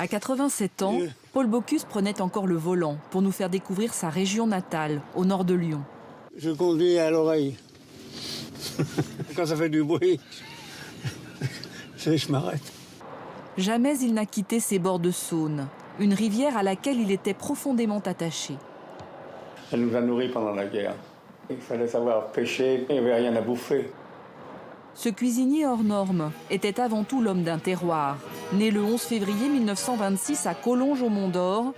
À 87 ans, Paul Bocuse prenait encore le volant pour nous faire découvrir sa région natale, au nord de Lyon. Je conduis à l'oreille. Quand ça fait du bruit, je m'arrête. Jamais il n'a quitté ses bords de Saône, une rivière à laquelle il était profondément attaché. Elle nous a nourris pendant la guerre. Il fallait savoir pêcher, il n'y avait rien à bouffer. Ce cuisinier hors norme était avant tout l'homme d'un terroir. Né le 11 février 1926 à Collonges au Mont-d'Or,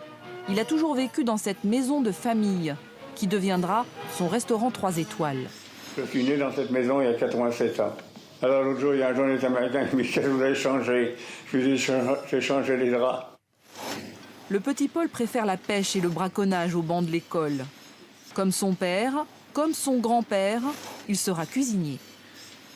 il a toujours vécu dans cette maison de famille qui deviendra son restaurant 3 étoiles. Je suis né dans cette maison il y a 87 ans. Alors l'autre jour, il y a un journaliste américain qui m'a dit « Qu'est-ce que vous avez changé ?» Je lui ai dit « J'ai changé les draps. » Le petit Paul préfère la pêche et le braconnage au banc de l'école. Comme son père, comme son grand-père, il sera cuisinier.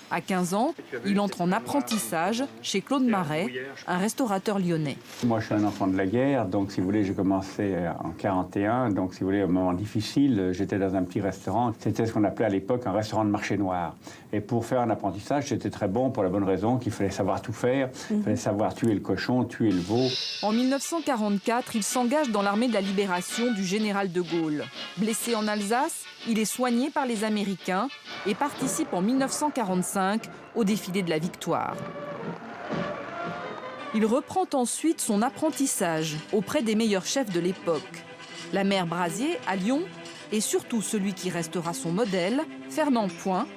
À 15 ans, il entre en apprentissage chez Claude Marais, un restaurateur lyonnais. Moi, je suis un enfant de la guerre, donc si vous voulez, j'ai commencé en 41. Donc si vous voulez, un moment difficile, j'étais dans un petit restaurant. C'était ce qu'on appelait à l'époque un restaurant de marché noir. Et pour faire un apprentissage, c'était très bon pour la bonne raison qu'il fallait savoir tout faire. Il fallait savoir tuer le cochon, tuer le veau. En 1944, il s'engage dans l'armée de la libération du général de Gaulle. Blessé en Alsace, il est soigné par les Américains et participe en 1945 au défilé de la Victoire. Il reprend ensuite son apprentissage auprès des meilleurs chefs de l'époque. La mère Brasier à Lyon et surtout celui qui restera son modèle, Fernand Point,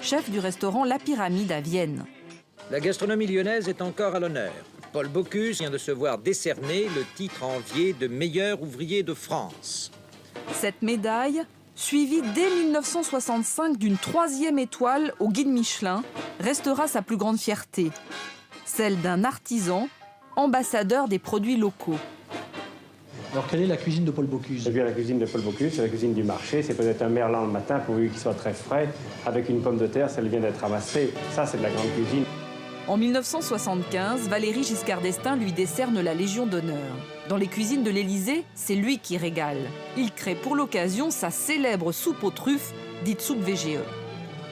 chef du restaurant La Pyramide à Vienne. La gastronomie lyonnaise est encore à l'honneur. Paul Bocuse vient de se voir décerner le titre envié de meilleur ouvrier de France. Cette médaille, suivie dès 1965 d'une 3e étoile au guide Michelin, restera sa plus grande fierté, celle d'un artisan, ambassadeur des produits locaux. Alors, quelle est la cuisine de Paul Bocuse? Eh bien, la cuisine de Paul Bocuse, c'est la cuisine du marché. C'est peut-être un merlan le matin, pourvu qu'il soit très frais, avec une pomme de terre, ça vient d'être ramassée. Ça, c'est de la grande cuisine. En 1975, Valéry Giscard d'Estaing lui décerne la Légion d'honneur. Dans les cuisines de l'Élysée, c'est lui qui régale. Il crée pour l'occasion sa célèbre soupe aux truffes, dite soupe VGE.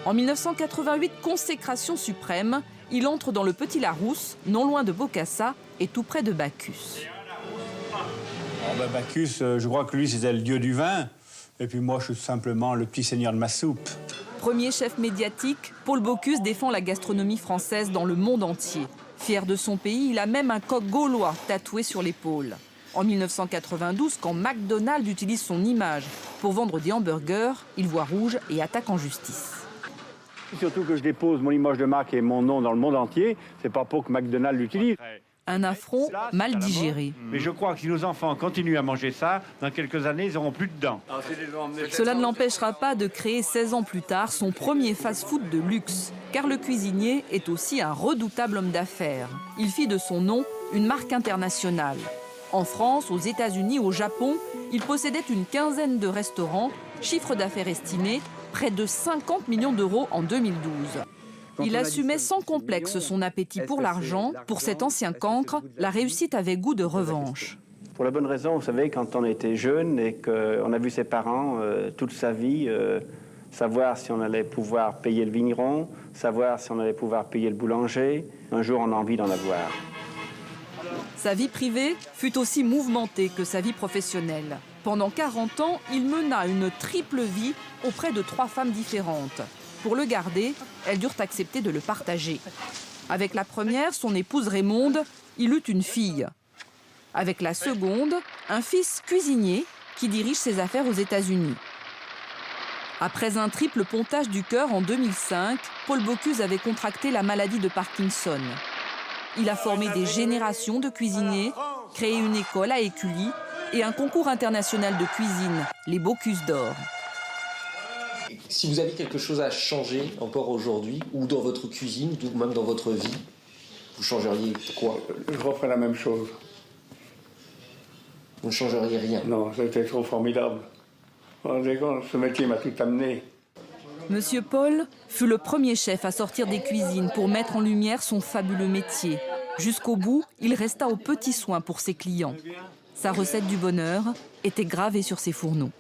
En 1988, consécration suprême, il entre dans le Petit Larousse, non loin de Bocassa et tout près de Bacchus. Bacchus, je crois que lui, c'était le dieu du vin. Et puis moi, je suis simplement le petit seigneur de ma soupe. Premier chef médiatique, Paul Bocuse défend la gastronomie française dans le monde entier. Fier de son pays, il a même un coq gaulois tatoué sur l'épaule. En 1992, quand McDonald's utilise son image pour vendre des hamburgers, il voit rouge et attaque en justice. Surtout que je dépose mon image de marque et mon nom dans le monde entier, c'est pas pour que McDonald's l'utilise. Un affront mal digéré. Mais je crois que si nos enfants continuent à manger ça, dans quelques années, ils n'auront plus de dents. Cela ne l'empêchera pas de créer 16 ans plus tard son premier fast-food de luxe. Car le cuisinier est aussi un redoutable homme d'affaires. Il fit de son nom une marque internationale. En France, aux États-Unis, au Japon, il possédait une quinzaine de restaurants, chiffre d'affaires estimé près de 50 millions d'euros en 2012. Il assumait sans complexe son appétit pour l'argent. Pour cet ancien cancre, la réussite avait goût de revanche. Pour la bonne raison, vous savez, quand on était jeune et qu'on a vu ses parents toute sa vie, savoir si on allait pouvoir payer le vigneron, savoir si on allait pouvoir payer le boulanger, un jour on a envie d'en avoir. Sa vie privée fut aussi mouvementée que sa vie professionnelle. Pendant 40 ans, il mena une triple vie auprès de 3 femmes différentes. Pour le garder, elles durent accepter de le partager. Avec la première, son épouse Raymonde, il eut une fille. Avec la seconde, un fils cuisinier qui dirige ses affaires aux États-Unis. Après un triple pontage du cœur en 2005, Paul Bocuse avait contracté la maladie de Parkinson. Il a formé des générations de cuisiniers, créé une école à Écully et un concours international de cuisine, les Bocuse d'Or. Si vous avez quelque chose à changer encore aujourd'hui, ou dans votre cuisine, ou même dans votre vie, vous changeriez quoi? Je referais la même chose. Vous ne changeriez rien? Non, c'était trop formidable. Ce métier m'a tout amené. Monsieur Paul fut le premier chef à sortir des cuisines pour mettre en lumière son fabuleux métier. Jusqu'au bout, il resta aux petits soins pour ses clients. Sa recette du bonheur était gravée sur ses fourneaux.